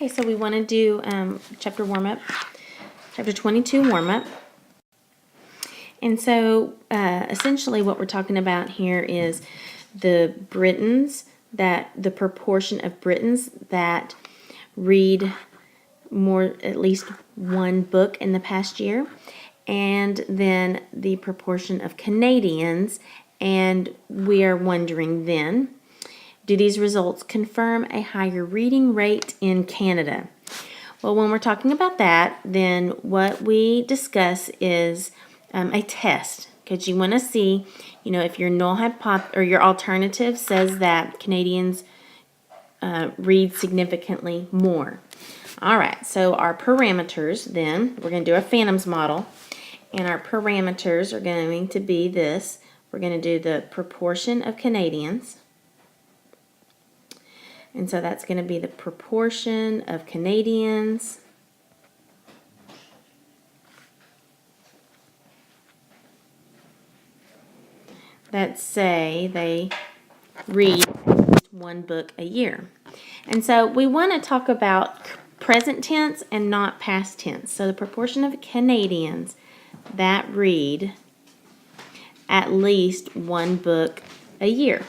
Okay, so we want to do chapter 22 warm-up. And so essentially what we're talking about here is the proportion of Britons that read at least one book in the past year, and then the proportion of Canadians, and we are wondering then, do these results confirm a higher reading rate in Canada? Well, when we're talking about that, then what we discuss is a test, because you want to see, if your null hypothesis or your alternative says that Canadians read significantly more. All right, so our parameters then, we're going to do a phantoms model, and our parameters are going to be this. We're going to do the proportion of Canadians. And so that's going to be the proportion of Canadians that say they read one book a year. And so we want to talk about present tense and not past tense. So the proportion of Canadians that read at least one book a year.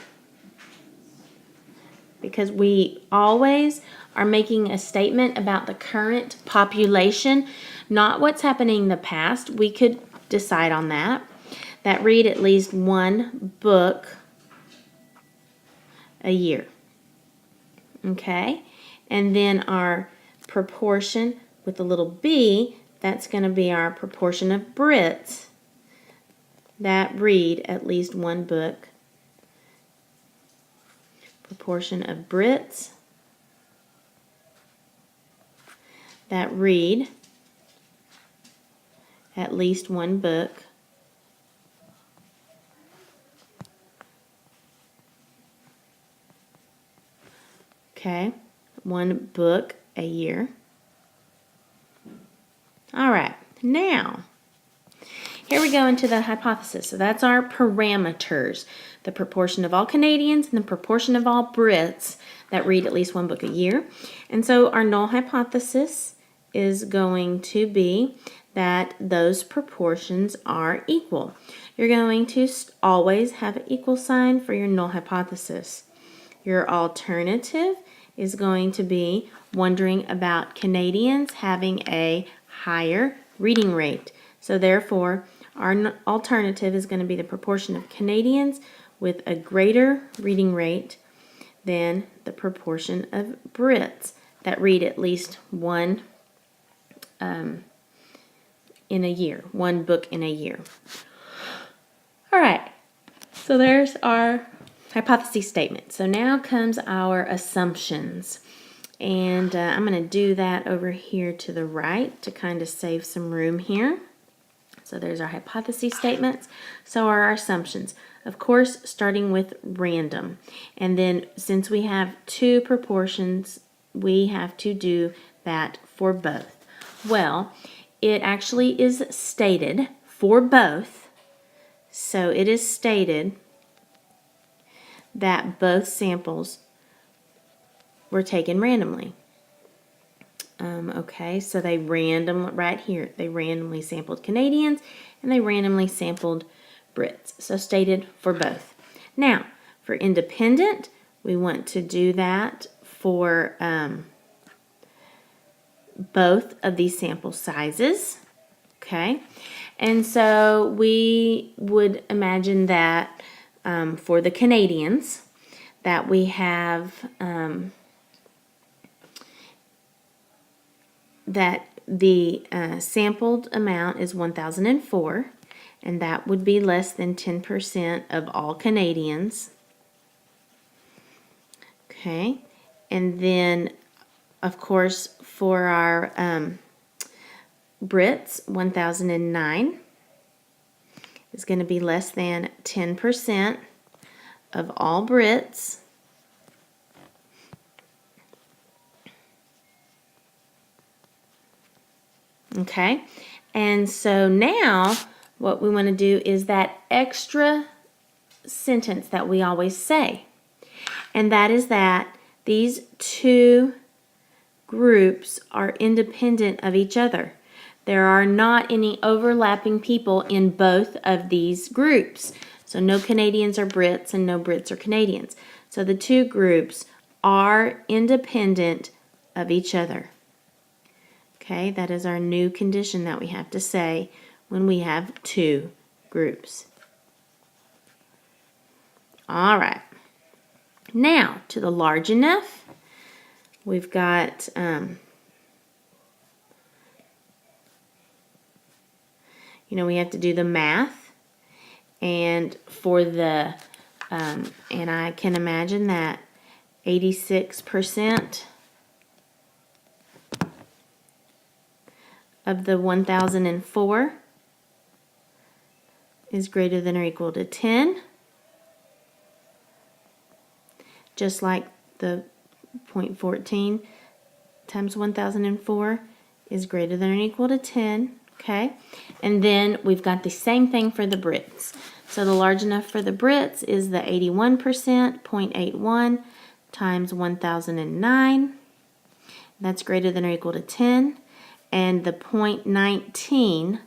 Because we always are making a statement about the current population, not what's happening in the past. We could decide on that read at least one book a year. Okay? And then our proportion with a little b, that's going to be our proportion of Brits that read at least one book. Proportion of Brits that read at least one book one book a year. All right, now here we go into the hypothesis. So that's our parameters, the proportion of all Canadians and the proportion of all Brits that read at least one book a year. And so our null hypothesis is going to be that those proportions are equal. You're going to always have an equal sign for your null hypothesis. Your alternative is going to be wondering about Canadians having a higher reading rate. So therefore, our alternative is going to be the proportion of Canadians with a greater reading rate than the proportion of Brits that read at least one in a year, one book in a year. All right, so there's our hypothesis statement. So now comes our assumptions. And I'm going to do that over here to the right to kind of save some room here. So there's our hypothesis statements. So are our assumptions. Of course, starting with random. And then since we have two proportions, we have to do that for both. Well, it actually is stated for both. So it is stated that both samples were taken randomly. Okay, so they randomly sampled Canadians and they randomly sampled Brits. So stated for both. Now, for independent, we want to do that for both of these sample sizes. Okay, and so we would imagine that for the Canadians, that we have that the sampled amount is 1,004, and that would be less than 10% of all Canadians. Okay, and then of course for our Brits, 1,009 is going to be less than 10% of all Brits. Okay, and so now what we want to do is that extra sentence that we always say, and that is that these two groups are independent of each other. There are not any overlapping people in both of these groups. So no Canadians are Brits and no Brits are Canadians. So the two groups are independent of each other. Okay, that is our new condition that we have to say when we have two groups. All right. Now, to the large enough, we've got we have to do the math, and for the and I can imagine that 86% of the 1004 is greater than or equal to 10, just like the 0.14 times 1004 is greater than or equal to 10. Okay, and then we've got the same thing for the Brits. So the large enough for the Brits is the 81%, 0.81 times 1009. That's greater than or equal to 10. And the 0.19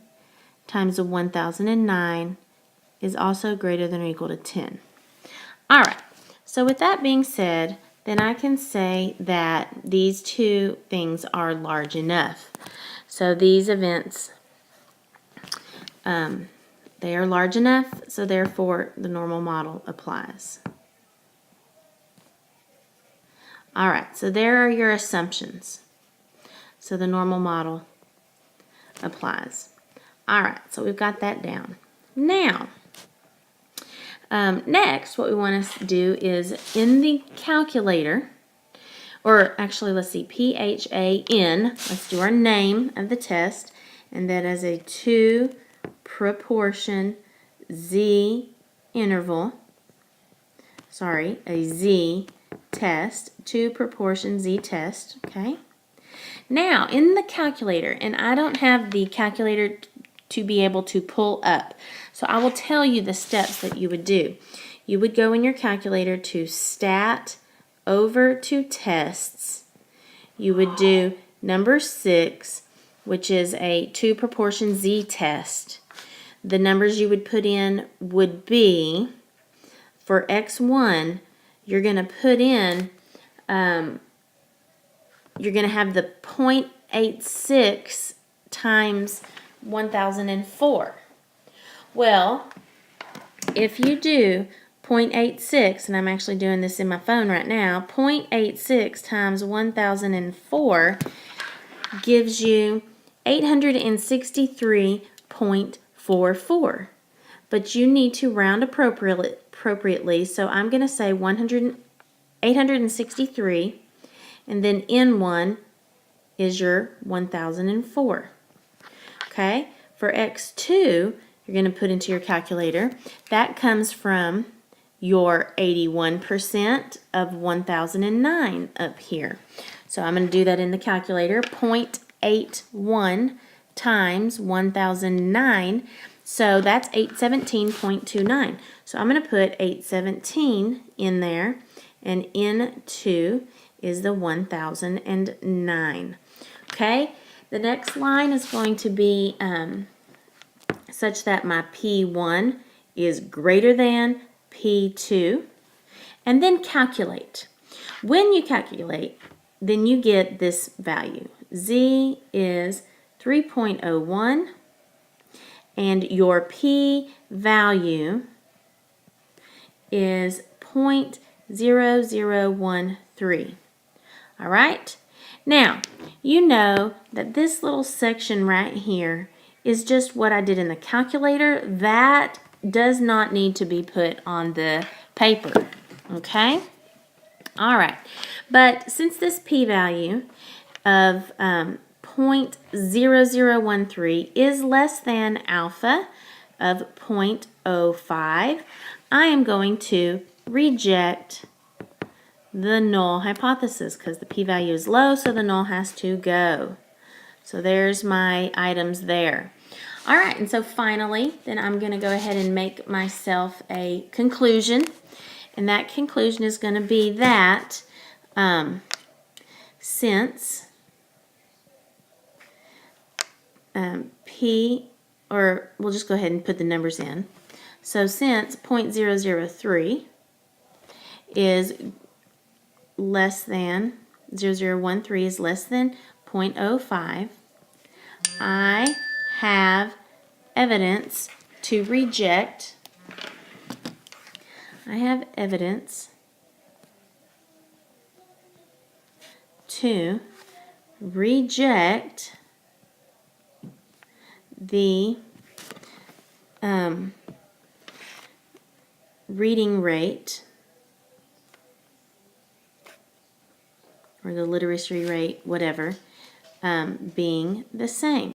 times the 1009 is also greater than or equal to 10. All right, so with that being said, then I can say that these two things are large enough. So these events, they are large enough, so therefore the normal model applies. All right, so there are your assumptions. So the normal model applies. All right, so we've got that down. Now, next, what we want to do is in the calculator, or actually, let's see, PHAN, let's do our name of the test, and that is a 2 proportion Z interval, a Z test, 2 proportion Z test, okay? Now, in the calculator, and I don't have the calculator to be able to pull up, so I will tell you the steps that you would do. You would go in your calculator to Stat over to Tests. You would do number 6, which is a 2 proportion Z test. The numbers you would put in would be, for X1, you're going to put in, you're going to have the 0.86 times 1004. Well, if you do 0.86, and I'm actually doing this in my phone right now, 0.86 times 1004 gives you 863.44. But you need to round appropriately, so I'm going to say 863, and then N1 is your 1004. Okay, for X2, you're going to put into your calculator. That comes from your 81% of 1009 up here. So I'm going to do that in the calculator. 0.81 times 1009. So that's 817.29. So I'm going to put 817 in there, and N2 is the 1009. Okay, the next line is going to be such that my P1 is greater than P2, and then calculate. When you calculate, then you get this value. Z is 3.01, and your P value is 0.0013. All right? Now, you know that this little section right here is just what I did in the calculator. That does not need to be put on the paper, okay? All right, but since this p-value of 0.0013 is less than alpha of 0.05, I am going to reject the null hypothesis because the p-value is low, so the null has to go. So there's my items there. All right, and so finally, then I'm going to go ahead and make myself a conclusion. And that conclusion is going to be that since P, or we'll just go ahead and put the numbers in. So since 0.003 is less than 0013 is less than 0.05, I have evidence to reject. I have evidence to reject the reading rate, or the literacy rate, whatever, being the same.